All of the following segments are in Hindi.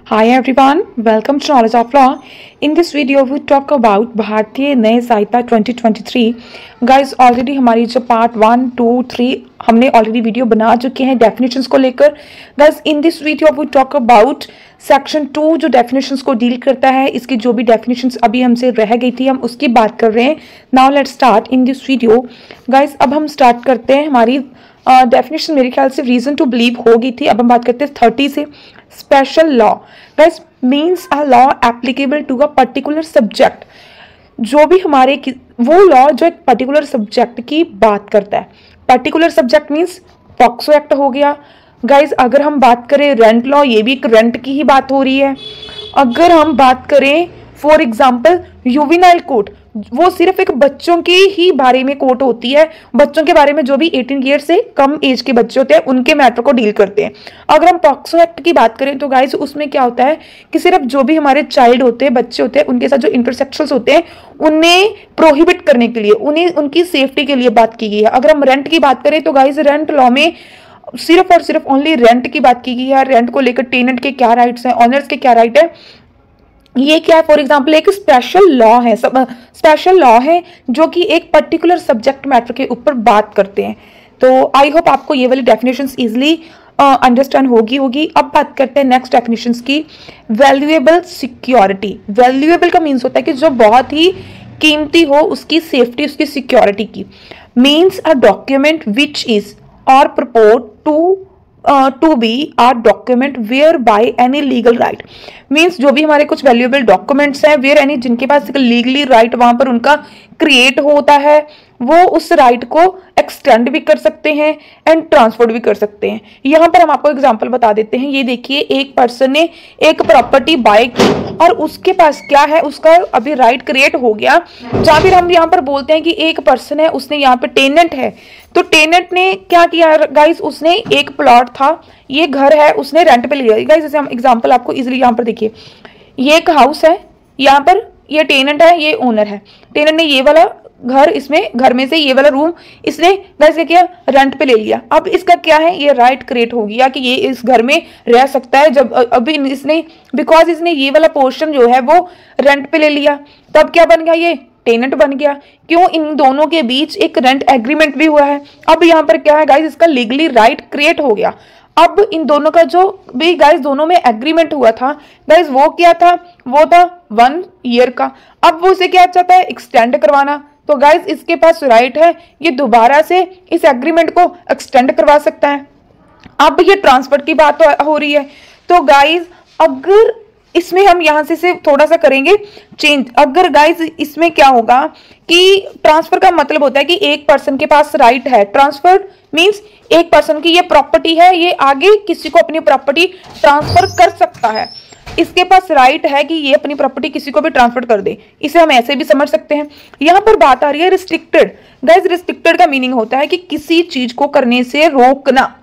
Hi everyone, welcome to Knowledge of Law. In this video we talk about भारतीय न्याय संहिता 2023. Guys ऑलरेडी हमारी जो पार्ट 1, 2, 3 हमने ऑलरेडी वीडियो बना चुके हैं डेफिनेशंस को लेकर. Guys in this video we talk about section 2 जो डेफिनेशंस को डील करता है. इसकी जो भी डेफिनेशंस अभी हमसे रह गई थी हम उसकी बात कर रहे हैं. Now let's start in this video. Guys अब हम स्टार्ट करते हैं. हमारी डेफिनेशन मेरे ख्याल से रीजन टू बिलीव हो गई थी. अब हम बात करते हैं 30 से. Special law guys means a law applicable to a particular subject. जो भी हमारे वो लॉ जो एक पर्टिकुलर सब्जेक्ट की बात करता है. Particular subject means POCSO act हो गया. गाइज अगर हम बात करें रेंट लॉ, ये भी एक रेंट की ही बात हो रही है. अगर हम बात करें फॉर एग्जाम्पल यूविनाइल कोड, वो सिर्फ एक बच्चों के ही बारे में कोर्ट होती है. बच्चों के बारे में जो भी 18 ईयर से कम एज के बच्चे होते हैं उनके मैटर को डील करते हैं. अगर हम पॉक्सो एक्ट की बात करें तो गाइस उसमें क्या होता है कि सिर्फ जो भी हमारे चाइल्ड होते हैं, बच्चे होते हैं, उनके साथ जो इंटरसेक्शंस होते हैं उन्हें प्रोहिबिट करने के लिए, उन्हें उनकी सेफ्टी के लिए बात की गई है. अगर हम रेंट की बात करें तो गाइस रेंट लॉ में सिर्फ और सिर्फ ओनली रेंट की बात की गई है. रेंट को लेकर टेनेंट के क्या राइट्स हैं, ऑनर्स के क्या राइट है, ये क्या है. फॉर एग्जाम्पल एक स्पेशल लॉ है, स्पेशल लॉ है जो कि एक पर्टिकुलर सब्जेक्ट मैटर के ऊपर बात करते हैं. तो आई होप आपको ये वाली डेफिनेशंस इजीली अंडरस्टैंड होगी. अब बात करते हैं नेक्स्ट डेफिनेशंस की. Valuable security. वैल्यूएबल का मीन्स होता है कि जो बहुत ही कीमती हो, उसकी सेफ्टी, उसकी सिक्योरिटी की. Means a document which is or purport to be a document whereby any legal right. Means जो भी हमारे कुछ वैल्यूएबल डॉक्यूमेंट्स हैं, वेयर एनी जिनके पास लीगली राइट वहां पर उनका क्रिएट होता है, वो उस राइट को एक्सटेंड भी कर सकते हैं एंड ट्रांसफर भी कर सकते हैं. यहाँ पर हम आपको एग्जांपल बता देते हैं. ये देखिए एक पर्सन ने एक प्रॉपर्टी बाय की और उसके पास क्या है, उसका अभी राइट क्रिएट हो गया. जहाँ फिर हम यहाँ पर बोलते हैं कि एक पर्सन है, उसने यहाँ पे टेनेंट है, तो टेनेंट ने क्या किया गाइस, उसने एक प्लॉट था, ये घर है, उसने रेंट पे लिया. गाइस जैसे हम एग्जांपल आपको इजीली यहाँ पर देखिए, ये एक हाउस है, यहाँ पर ये टेनेंट है, ये ओनर है. टेनेंट ने ये वाला घर, इसमें घर में से ये वाला रूम इसने गाइस क्या किया, रेंट पे ले लिया. अब इसका क्या है, ये राइट क्रिएट हो गया कि ये इस घर में रह सकता है. जब अभी इसने बिकॉज इसने ये वाला पोर्शन जो है वो रेंट पे ले लिया, तब क्या बन गया, ये टेनेंट बन गया. क्यों, इन दोनों के बीच एक रेंट एग्रीमेंट भी हुआ है. अब यहाँ पर क्या है गाइस, इसका लीगली राइट क्रिएट हो गया. अब इन दोनों का जो भी गाइस दोनों में एग्रीमेंट हुआ था गाइस, वो क्या था, वो था 1 ईयर का. अब वो उसे क्या चाहता है, एक्सटेंड करवाना. तो गाइस इसके पास राइट है, ये दोबारा से इस एग्रीमेंट को एक्सटेंड करवा सकता है. अब ये ट्रांसफर की बात हो रही है. तो गाइस अगर इसमें हम यहां से थोड़ा सा करेंगे चेंज. अगर गाइस इसमें क्या होगा कि ट्रांसफर का मतलब होता है कि एक पर्सन के पास राइट है. ट्रांसफर मींस एक पर्सन की ये प्रॉपर्टी है, ये आगे किसी को अपनी प्रॉपर्टी ट्रांसफर कर सकता है. इसके पास राइट है कि ये अपनी प्रॉपर्टी किसी को भी ट्रांसफर कर दे. इसे हम ऐसे भी समझ सकते हैं. यहाँ पर बात आ रही है रिस्ट्रिक्टेड. गाइस रिस्ट्रिक्टेड का मीनिंग होता है कि किसी चीज को करने से रोकना.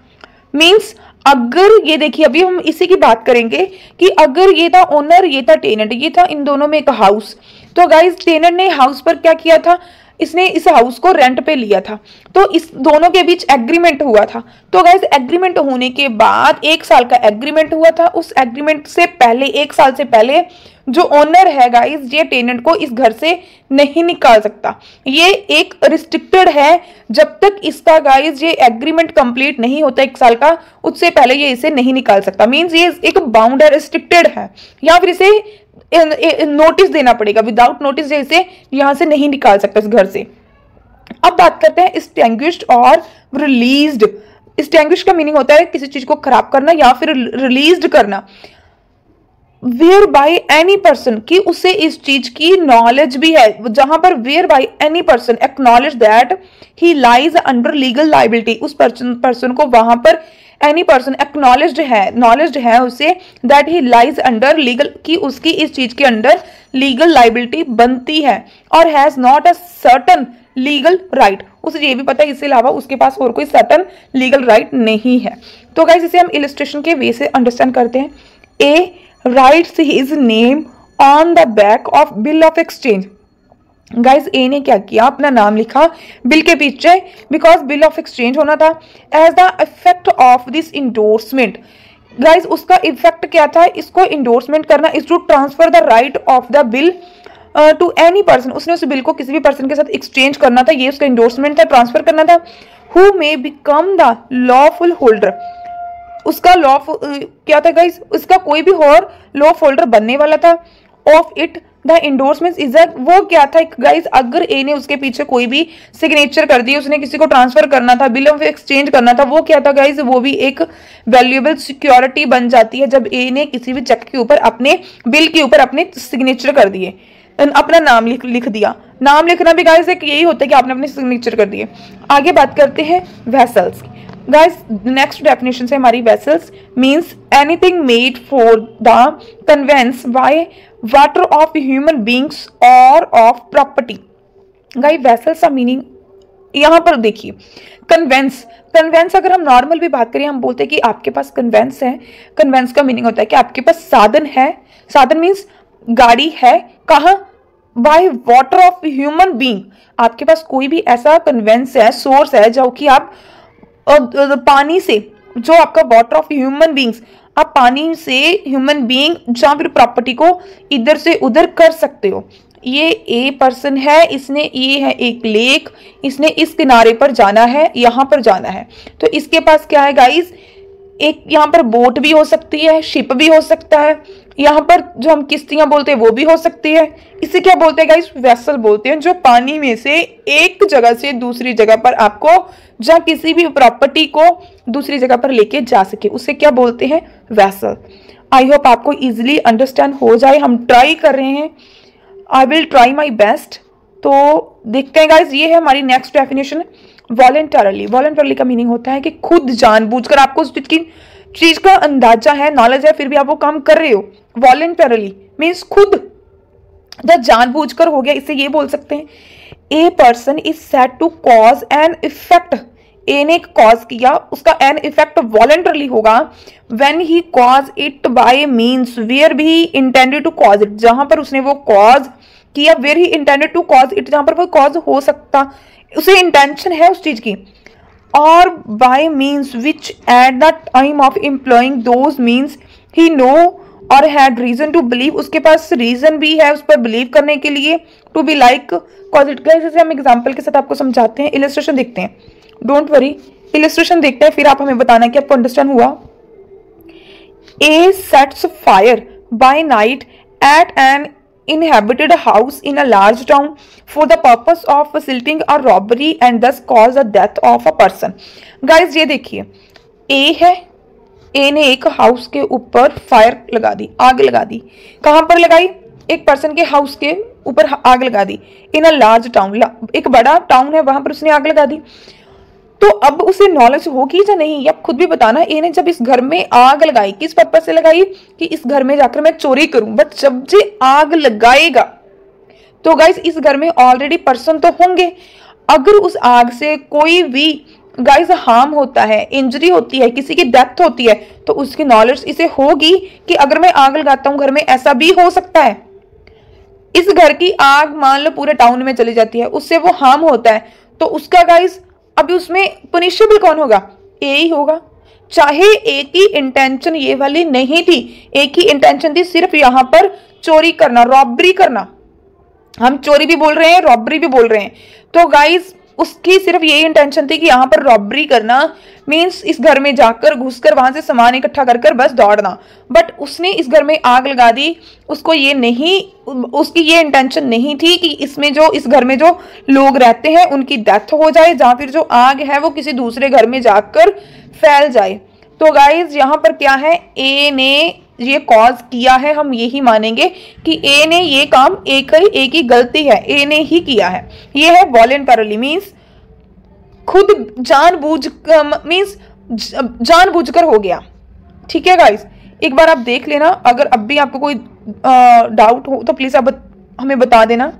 मींस अगर ये देखिए, अभी हम इसी की बात करेंगे कि अगर ये था ओनर, ये था टेनेंट, ये था इन दोनों में एक हाउस. तो गाइस टेनेंट ने हाउस पर क्या किया था, इसने इस हाउस को रेंट पे लिया था. तो इस दोनों के बीच एग्रीमेंट हुआ था. तो गाइस एग्रीमेंट होने के बाद 1 साल का एग्रीमेंट हुआ था. उस एग्रीमेंट से पहले 1 साल से पहले जो ओनर है गाइस, ये टेनेंट को इस घर से नहीं निकाल सकता. ये एक रिस्ट्रिक्टेड है. जब तक इसका गाइस ये एग्रीमेंट कंप्लीट नहीं होता 1 साल का, उससे पहले ये इसे नहीं निकाल सकता. मींस ये एक बाउंड है, रिस्ट्रिक्टेड है, या फिर इसे नोटिस देना पड़ेगा. विदाउट नोटिस इसे यहां से नहीं निकाल सकता इस घर से. अब बात करते हैं एक्सटिंग्विश्ड और रिलीज्ड. एक्सटिंग्विश का मीनिंग होता है किसी चीज को खराब करना या फिर रिलीज्ड करना. वेयर बाय एनी पर्सन, कि उसे इस चीज की नॉलेज भी है. जहां पर whereby any person acknowledge that he lies under legal liability, उस पर्सन को वहां पर एनी पर्सन एक्नॉलेज्ड है, नॉलेज है उसे that he lies under legal, कि उसकी इस चीज के अंडर लीगल लाइबिलिटी बनती है. और has not a certain legal right, उसे ये भी पता है इसके अलावा उसके पास और कोई सर्टन लीगल राइट नहीं है. तो गाइस इसे हम इलस्ट्रेशन के वे से अंडरस्टैंड करते हैं. A writes his name on the back of bill of exchange. Guys A ने क्या किया, अपना नाम लिखा बिल के पीछे, बिकॉज बिल ऑफ एक्सचेंज होना था. As the effect of this endorsement, guys उसका इफेक्ट क्या था, इसको इंडोर्समेंट करना is to transfer the right of the bill to any person, उसने उस बिल को किसी भी पर्सन के साथ एक्सचेंज करना था, ये उसका इंडोर्समेंट था, ट्रांसफर करना था। Who may become the lawful holder, उसका लॉ क्या था गाइज, उसका कोई भी और लॉ होल्डर बनने वाला था of it the endorsement is वो क्या था गाइज, अगर ए ने उसके पीछे कोई भी सिग्नेचर कर दी, उसने किसी को ट्रांसफर करना था, बिल ऑफ एक्सचेंज करना था, वो क्या था गाइज, वो भी एक वैल्यूएबल सिक्योरिटी बन जाती है जब ए ने किसी भी चेक के ऊपर अपने बिल के ऊपर अपने सिग्नेचर कर दिए, अपना नाम लिख दिया। नाम लिखना भी गाइज एक यही होता है कि आपने अपने सिग्नेचर कर दिए। आगे बात करते हैं वेसल्स की। गाइज नेक्स्ट डेफिनेशन से हमारी vessels means anything made for the conveyance by water of human beings और ऑफ प्रॉपर्टी। गाइज वेसल्स का मीनिंग यहाँ पर देखिए, कन्वेंस, कन्वेंस अगर हम नॉर्मल भी बात करें, हम बोलते हैं कि आपके पास कन्वेंस है, कन्वेंस का मीनिंग होता है कि आपके पास साधन है, साधन मीन्स गाड़ी है, कहाँ, by water of human being, आपके पास कोई भी ऐसा कन्वेंस है, सोर्स है जो कि आप पानी से, जो आपका वाटर ऑफ ह्यूमन बींग्स, आप पानी से ह्यूमन बींग जहां फिर प्रॉपर्टी को इधर से उधर कर सकते हो। ये ए पर्सन है, इसने, ये है एक लेक, इसने इस किनारे पर जाना है, यहां पर जाना है, तो इसके पास क्या है गाइस, एक यहाँ पर बोट भी हो सकती है, शिप भी हो सकता है, यहाँ पर जो हम किश्तियां बोलते हैं वो भी हो सकती है। इसे क्या बोलते हैं गाइस, वेसल बोलते हैं, जो पानी में से एक जगह से दूसरी जगह पर आपको, जहाँ किसी भी प्रॉपर्टी को दूसरी जगह पर लेके जा सके, उसे क्या बोलते हैं, वेसल। आई होप आपको इजिली अंडरस्टैंड हो जाए, हम ट्राई कर रहे हैं, I will try my best. तो देखते हैं गाइस, ये है हमारी नेक्स्ट डेफिनेशन, वॉलेंटरली। वॉलेंटरली का मीनिंग होता है कि खुद जानबूझकर, आपको उस चीज का अंदाजा है, नॉलेज है, फिर भी आप वो काम कर रहे हो। वॉलेंटरली मीन्स खुद, जब जानबूझकर हो गया, इसे ये बोल सकते हैं, a person is said to cause an effect, A ने कॉज किया, उसका एन इफेक्ट वॉलेंटरली होगा when he cause it by means whereby intended to cause it, जहां पर उसने वो कॉज किया, where he intended to cause it, जहां पर वो कॉज हो सकता, उसे इंटेंशन है उस चीज की, और by means which at the time of employing those means he know और हैड रीजन टू बिलीव, उसके पास रीजन भी है उस पर बिलीव करने के लिए, to be like cause it. जैसे हम एग्जाम्पल के साथ आपको समझाते हैं, इलस्ट्रेशन देखते हैं, डोंट वरी, इलस्ट्रेशन देखते हैं, फिर आप हमें बताना कि आपको अंडरस्टैंड हुआ। A sets fire by night at an inhabited a house in a large town for the purpose of facilitating a robbery and thus cause the death of a person। guys ये देखिए, ए है, ए ने एक हाउस के ऊपर फायर लगा दी, आग लगा दी, कहां पर लगाई, एक पर्सन के हाउस के ऊपर आग लगा दी, इन अ लार्ज टाउन, एक बड़ा टाउन है, वहां पर उसने आग लगा दी। तो अब उसे नॉलेज होगी या नहीं, आप खुद भी बताना। ए ने जब इस घर में आग लगाई, किस पर्पज से लगाई, कि इस घर में जाकर मैं चोरी करूं, बट जब जे आग लगाएगा तो गाइस इस घर में ऑलरेडी पर्सन तो होंगे, अगर उस आग से कोई भी गाइस हार्म होता है, इंजरी होती है, किसी की डेथ होती है, तो उसकी नॉलेज इसे होगी कि अगर मैं आग लगाता हूं घर में ऐसा भी हो सकता है। इस घर की आग मान लो पूरे टाउन में चली जाती है, उससे वो हार्म होता है, तो उसका गाइस अभी उसमें पनिशेबल कौन होगा, ए ही होगा। चाहे एक ही इंटेंशन ये वाली नहीं थी, एक ही इंटेंशन थी सिर्फ यहां पर चोरी करना, रॉबरी करना, हम चोरी भी बोल रहे हैं, रॉबरी भी बोल रहे हैं, तो गाइस उसकी सिर्फ यही इंटेंशन थी कि यहां पर रॉबरी करना, मींस इस घर में जाकर घुसकर वहां से सामान इकट्ठा कर कर बस दौड़ना, बट उसने इस घर में आग लगा दी, उसको ये नहीं, उसकी ये इंटेंशन नहीं थी कि इसमें जो, इस घर में जो लोग रहते हैं उनकी डेथ हो जाए, या फिर जो आग है वो किसी दूसरे घर में जाकर फैल जाए। तो गाइज यहाँ पर क्या है, ए ने ये कॉज किया है, हम यही मानेंगे कि ए ने ये काम, एक ही गलती है, ए ने ही किया है, ये है वॉलेंटरली मीन्स खुद जानबूझ, मीन्स जानबूझकर हो गया। ठीक है गाइस, एक बार आप देख लेना, अगर अब भी आपको कोई डाउट हो तो प्लीज आप हमें बता देना।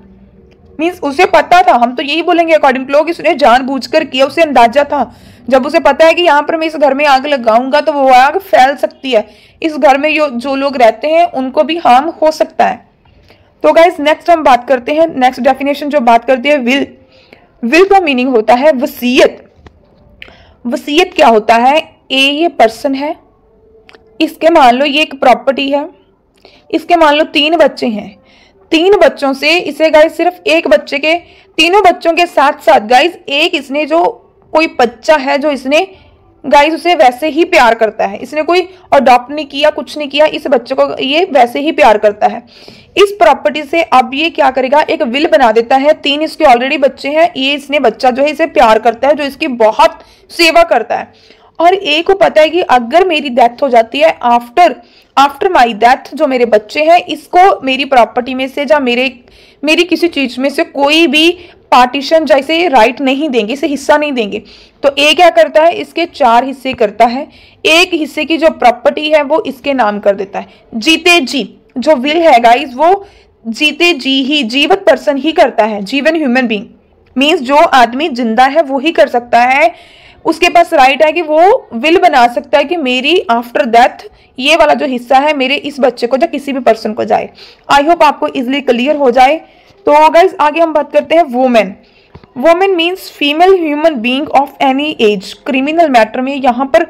मीन्स उसे पता था, हम तो यही बोलेंगे अकॉर्डिंग टू लॉ, उसने जानबूझकर किया, उसे अंदाजा था, जब उसे पता है कि यहाँ पर मैं इस घर में आग लगाऊंगा तो वो आग फैल सकती है, इस घर में जो लोग रहते हैं उनको भी हार्म हो सकता है। तो गाइस नेक्स्ट हम बात करते हैं, नेक्स्ट डेफिनेशन जो बात करती है विल। विल का मीनिंग होता है वसीयत। वसीयत क्या होता है, ए ये पर्सन है, इसके मान लो ये एक प्रॉपर्टी है, इसके मान लो 3 बच्चे हैं, 3 बच्चों से इसे गाइस सिर्फ एक बच्चे के, तीनों बच्चों के साथ साथ गाइस एक इसने जो कोई बच्चा है जो इसने गाइस उसे वैसे ही प्यार करता है, इसने कोई अडॉप्ट नहीं किया, कुछ नहीं किया, इस बच्चे को ये वैसे ही प्यार करता है। इस प्रॉपर्टी से अब ये क्या करेगा, एक विल बना देता है। 3 इसके ऑलरेडी बच्चे हैं, ये इसने बच्चा जो है इसे प्यार करता है, जो इसकी बहुत सेवा करता है। और ए को पता है कि अगर मेरी डेथ हो जाती है, आफ्टर माई डेथ जो मेरे बच्चे हैं इसको मेरी प्रॉपर्टी में से या मेरी किसी चीज में से कोई भी पार्टीशन जैसे राइट नहीं देंगे, इसे हिस्सा नहीं देंगे। तो ए क्या करता है, इसके 4 हिस्से करता है, एक हिस्से की जो प्रॉपर्टी है वो इसके नाम कर देता है। जीते जी जो विल है गाइस वो जीते जी ही, जीवित पर्सन ही करता है, जीवन ह्यूमन बीइंग मीन्स जो आदमी जिंदा है वो ही कर सकता है। उसके पास राइट है कि वो विल बना सकता है कि मेरी आफ्टर डेथ ये वाला जो हिस्सा है मेरे इस बच्चे को या किसी भी पर्सन को जाए। आई होप आपको इजिली क्लियर हो जाए। तो गाइस आगे हम बात करते हैं women. Women means female human being of any as. Criminal matter में यहाँ पर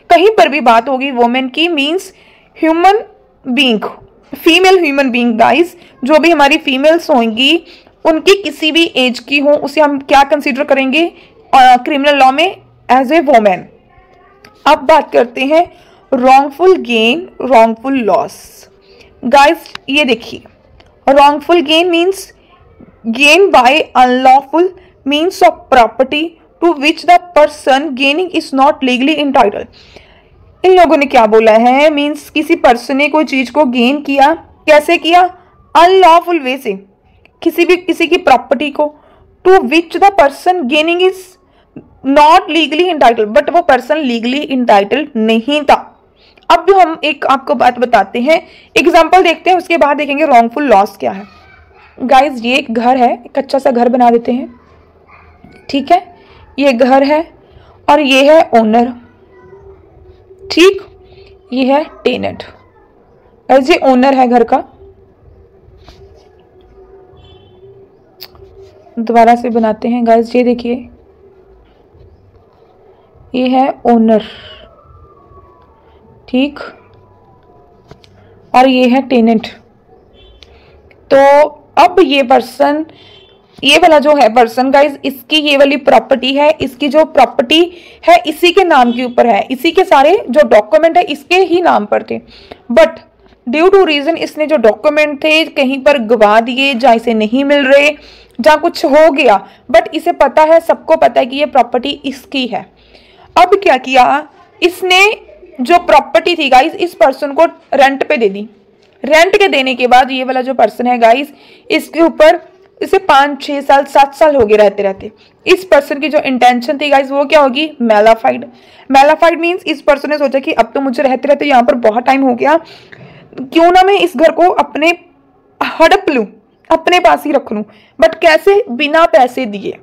कहीं पर भी बात होगी वुमेन की, means human being, female human being guys, जो भी हमारी फीमेल्स होंगी उनकी किसी भी एज की हो उसे हम क्या कंसीडर करेंगे क्रिमिनल लॉ में, एज ए वोमेन। अब बात करते हैं wrongful gain, wrongful loss. Guys ये देखिए, wrongful gain means gain by unlawful means of property to which the person gaining is not legally entitled. इन लोगों ने क्या बोला है, मीन्स किसी पर्सन ने कोई चीज को गेन किया, कैसे किया, अनलॉफुल वे से, किसी की प्रॉपर्टी को, to which the person gaining is not legally entitled, but वो पर्सन लीगली इंटाइटल्ड नहीं था। अब हम एक आपको बात बताते हैं, एग्जांपल देखते हैं, उसके बाद देखेंगे रॉन्गफुल लॉस क्या है। गाइज ये एक घर है, एक अच्छा सा घर बना देते हैं, ठीक है, ये घर है और ये है ओनर, ठीक, ये है टेनेंट। गाइज ये ओनर है घर का, दोबारा से बनाते हैं गाइज, ये देखिए ये है ओनर, ठीक, और ये है टेनेंट। तो अब ये पर्सन, ये वाला जो है पर्सन गाइज, इसकी ये वाली प्रॉपर्टी है, इसकी जो प्रॉपर्टी है इसी के नाम के ऊपर है, इसी के सारे जो डॉक्यूमेंट है इसके ही नाम पर थे, बट ड्यू टू रीजन इसने जो डॉक्यूमेंट थे कहीं पर गवा दिए, जहाँ इसे नहीं मिल रहे, जहाँ कुछ हो गया, बट इसे पता है, सबको पता है कि ये प्रॉपर्टी इसकी है। अब क्या किया, इसने जो प्रॉपर्टी थी गाइस इस पर्सन को रेंट पे दे दी। रेंट के देने के बाद ये वाला जो पर्सन है गाइस, इसके ऊपर इसे 5, 6 साल, 7 साल हो गए रहते रहते। इस पर्सन की जो इंटेंशन थी गाइस वो क्या होगी, मैलाफाइड। मैलाफाइड मीन्स इस पर्सन ने सोचा कि अब तो मुझे रहते रहते यहाँ पर बहुत टाइम हो गया, क्यों ना मैं इस घर को अपने हड़प लूं, अपने पास ही रख लूं, बट कैसे, बिना पैसे दिए,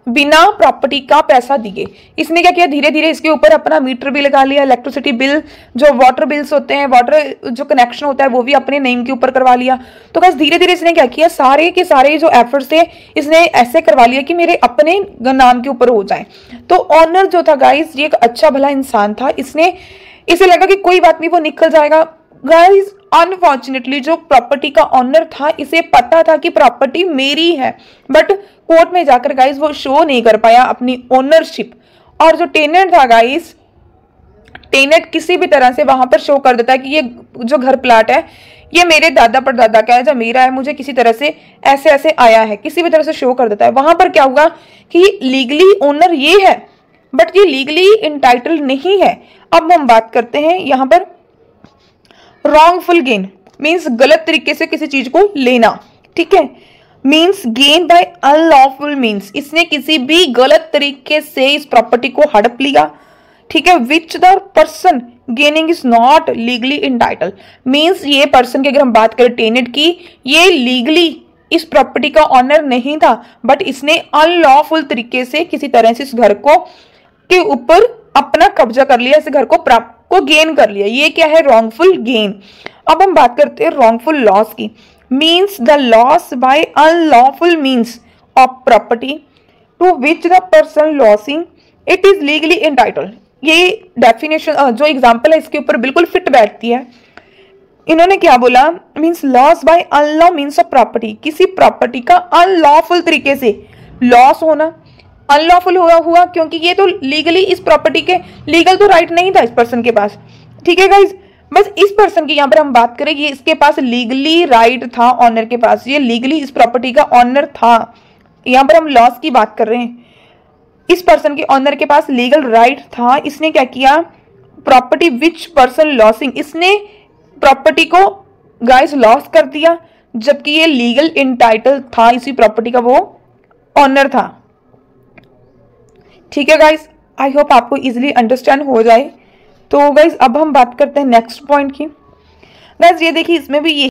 बिना प्रॉपर्टी का पैसा दिए। इसने क्या किया, धीरे धीरे इसके ऊपर अपना मीटर भी लगा लिया, इलेक्ट्रिसिटी बिल, जो वाटर बिल्स होते हैं, वाटर जो कनेक्शन होता है वो भी अपने नेम के ऊपर करवा लिया। तो बस धीरे धीरे इसने क्या किया, सारे के सारे जो एफर्ट्स थे इसने ऐसे करवा लिया कि मेरे अपने नाम के ऊपर हो जाए। तो ऑनर जो था गाइस, ये एक अच्छा भला इंसान था, इसे लगा कि कोई बात नहीं, वो निकल जाएगा। गाइस अनफॉर्चुनेटली जो प्रॉपर्टी का ऑनर था, इसे पता था कि प्रॉपर्टी मेरी है, बट कोर्ट में जाकर गाइस वो शो नहीं कर पाया अपनी ओनरशिप। और जो टेनेंट था गाइस, टेनेंट किसी भी तरह से वहां पर शो कर देता है कि ये जो घर प्लाट है ये मेरे दादा परदादा का है, जो मेरा है, मुझे किसी तरह से ऐसे ऐसे आया है, किसी भी तरह से शो कर देता है। वहां पर क्या हुआ कि लीगली ओनर ये है, बट ये लीगली इंटाइटल्ड नहीं है। अब हम बात करते हैं यहाँ पर रॉन्गफुल गेन मीन्स गलत तरीके से किसी चीज को लेना, ठीक है, means gain by unlawful means इसने किसी भी गलत तरीके से इस प्रॉपर्टी को हड़प लिया, ठीक है, विच the person gaining is not legally entitled means ये पर्सन की अगर हम बात करें टेनेंट की, ये लीगली इस प्रॉपर्टी का ऑनर नहीं था, बट इसने अनलॉफुल तरीके से किसी तरह से इस घर को के ऊपर अपना कब्जा कर लिया, इस घर को गेन कर लिया। ये क्या है, रॉन्गफुल गेन। अब हम बात करते हैं रॉन्गफुल लॉस की, means the loss by unlawful means of property to which the person losing it is legally entitled. ये डेफिनेशन जो एग्जाम्पल है इसके ऊपर बिल्कुल फिट बैठती है। इन्होंने क्या बोला, means loss by unlawful means of property, किसी प्रॉपर्टी का अनलॉफुल तरीके से लॉस होना। अनलॉफुल हुआ क्योंकि ये तो लीगली इस प्रॉपर्टी के लीगल तो राइट नहीं था इस पर्सन के पास। ठीक है गाइज, बस इस पर्सन की यहाँ पर हम बात करें, ये इसके पास लीगली राइट था ऑनर के पास, ये लीगली इस प्रॉपर्टी का ऑनर था। यहाँ पर हम लॉस की बात कर रहे हैं, इस पर्सन के ऑनर के पास लीगल राइट था। इसने क्या किया, प्रॉपर्टी विच पर्सन लॉसिंग, इसने प्रॉपर्टी को गाइस लॉस कर दिया, जबकि ये लीगल इंटाइटल था इसी प्रॉपर्टी का, वो ऑनर था। ठीक है गाइस, आई होप आपको इजीली अंडरस्टैंड हो जाए। तो गाइस अब हम बात करते हैं नेक्स्ट पॉइंट की। गाइस ये देखिए, इसमें भी ये